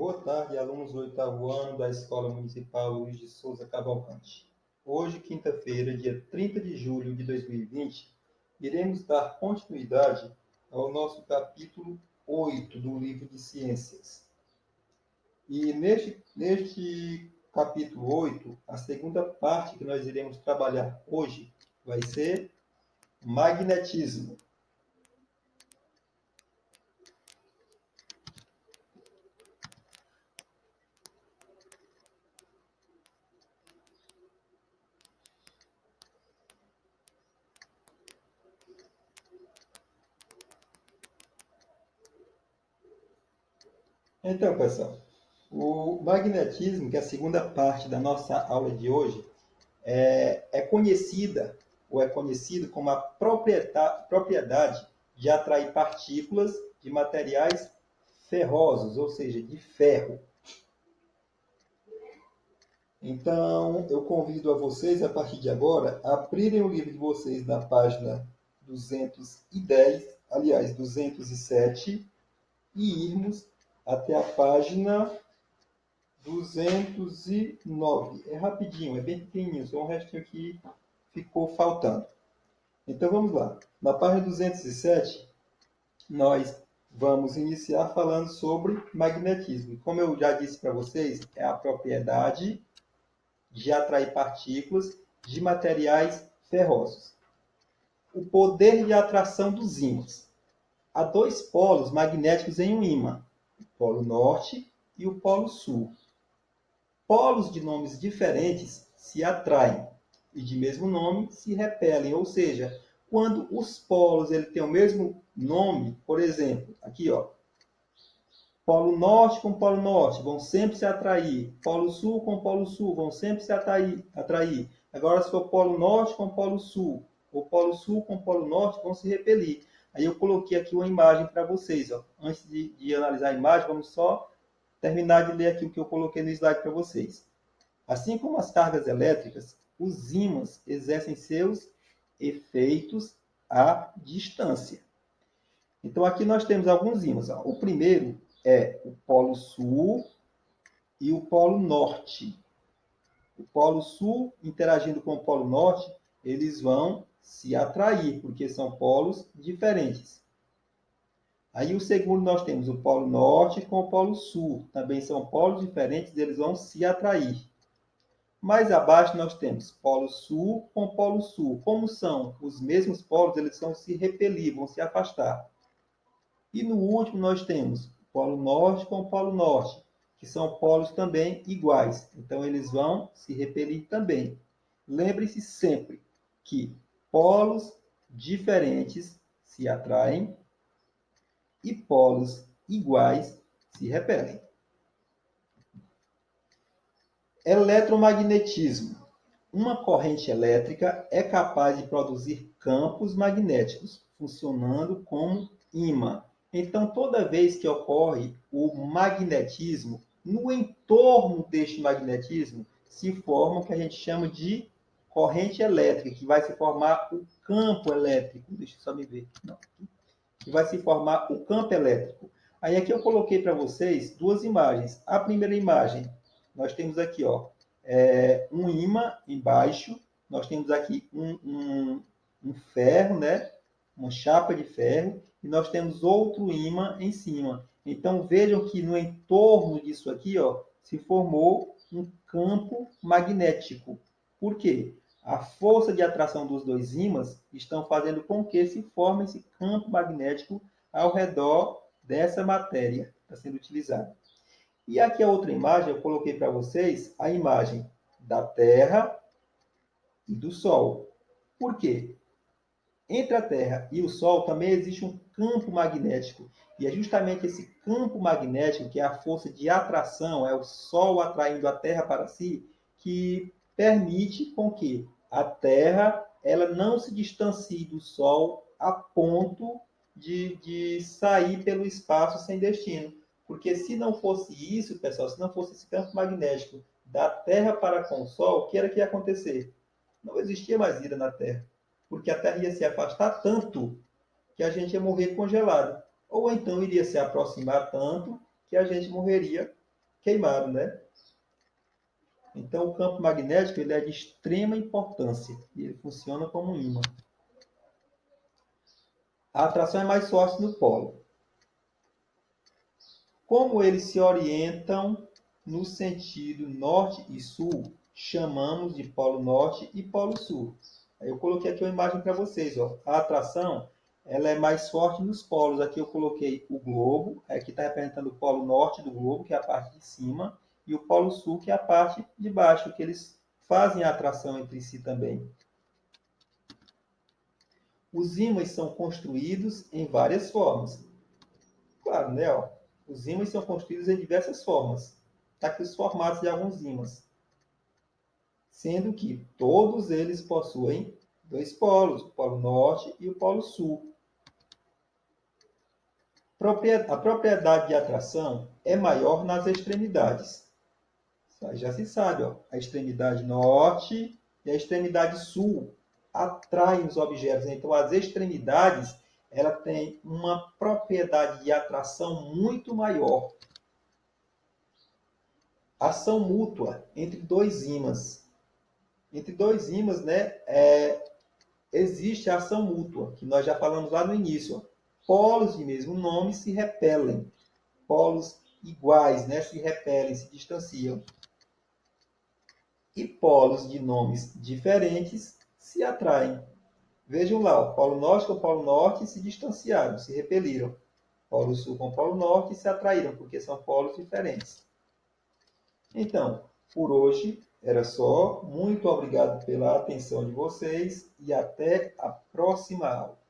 Boa tarde, alunos do oitavo ano da Escola Municipal Luiz de Souza Cavalcante. Hoje, quinta-feira, dia 30 de julho de 2020, iremos dar continuidade ao nosso capítulo 8 do livro de Ciências. E neste capítulo 8, a segunda parte que nós iremos trabalhar hoje vai ser magnetismo. Então, pessoal, o magnetismo, que é a segunda parte da nossa aula de hoje, é conhecida ou é conhecido como a propriedade de atrair partículas de materiais ferrosos, ou seja, de ferro. Então, eu convido a vocês, a partir de agora, a abrirem o livro de vocês na página 210, aliás, 207, e irmos até a página 209. É rapidinho, é bem pequenininho, só um restinho que ficou faltando. Então vamos lá. Na página 207, nós vamos iniciar falando sobre magnetismo. Como eu já disse para vocês, é a propriedade de atrair partículas de materiais ferrosos. O poder de atração dos ímãs. Há dois polos magnéticos em um ímã, o polo norte e o polo sul. Polos de nomes diferentes se atraem e de mesmo nome se repelem, ou seja, quando os polos têm o mesmo nome, por exemplo, aqui ó, polo norte com polo norte vão sempre se atrair, polo sul com polo sul vão sempre se atrair. Agora se for polo norte com polo sul, ou polo sul com polo norte vão se repelir. Aí eu coloquei aqui uma imagem para vocês, ó. Antes de analisar a imagem, vamos só terminar de ler aqui o que eu coloquei no slide para vocês. Assim como as cargas elétricas, os ímãs exercem seus efeitos à distância. Então, aqui nós temos alguns ímãs. O primeiro é o polo sul e o polo norte. O polo sul, interagindo com o polo norte, eles vão se atrair, porque são polos diferentes. Aí o segundo nós temos o polo norte com o polo sul. Também são polos diferentes, eles vão se atrair. Mais abaixo nós temos polo sul com polo sul. Como são os mesmos polos, eles vão se repelir, vão se afastar. E no último nós temos polo norte com polo norte, que são polos também iguais. Então eles vão se repelir também. Lembre-se sempre que polos diferentes se atraem e polos iguais se repelem. Eletromagnetismo. Uma corrente elétrica é capaz de produzir campos magnéticos, funcionando como ímã. Então, toda vez que ocorre o magnetismo, no entorno deste magnetismo se forma o que a gente chama de corrente elétrica, que vai se formar o campo elétrico. Deixa eu só me ver. Não. Que vai se formar o campo elétrico. Aí aqui eu coloquei para vocês duas imagens. A primeira imagem, nós temos aqui, ó, um ímã embaixo, nós temos aqui um ferro, né? Uma chapa de ferro, e nós temos outro ímã em cima. Então vejam que no entorno disso aqui, ó, se formou um campo magnético. Por quê? A força de atração dos dois ímãs estão fazendo com que se forme esse campo magnético ao redor dessa matéria que está sendo utilizada. E aqui a outra imagem, eu coloquei para vocês a imagem da Terra e do Sol. Por quê? Entre a Terra e o Sol também existe um campo magnético. E é justamente esse campo magnético, que é a força de atração, é o Sol atraindo a Terra para si, que permite com que a Terra ela não se distancie do Sol a ponto de sair pelo espaço sem destino. Porque se não fosse isso, pessoal, se não fosse esse campo magnético da Terra para com o Sol, o que era que ia acontecer? Não existia mais vida na Terra. Porque a Terra ia se afastar tanto que a gente ia morrer congelado. Ou então iria se aproximar tanto que a gente morreria queimado, né? Então, o campo magnético ele é de extrema importância e ele funciona como um ímã. A atração é mais forte no polo. Como eles se orientam no sentido norte e sul, chamamos de polo norte e polo sul. Aí eu coloquei aqui uma imagem para vocês. Ó. A atração ela é mais forte nos polos. Aqui eu coloquei o globo, aqui está representando o polo norte do globo, que é a parte de cima, e o polo sul, que é a parte de baixo, que eles fazem a atração entre si também. Os ímãs são construídos em várias formas. Claro, né? Ó, os ímãs são construídos em diversas formas. Está aqui os formatos de alguns ímãs. Sendo que todos eles possuem dois polos, o polo norte e o polo sul. A propriedade de atração é maior nas extremidades. Já se sabe, ó, a extremidade norte e a extremidade sul atraem os objetos. Então, as extremidades ela tem uma propriedade de atração muito maior. Ação mútua entre dois ímãs. Entre dois ímãs, né, existe a ação mútua, que nós já falamos lá no início. Ó. Polos de mesmo nome se repelem. Polos iguais, né, se repelem, se distanciam. E polos de nomes diferentes se atraem. Vejam lá, o Polo Norte com o Polo Norte se distanciaram, se repeliram. Polo Sul com o Polo Norte se atraíram, porque são polos diferentes. Então, por hoje era só. Muito obrigado pela atenção de vocês e até a próxima aula.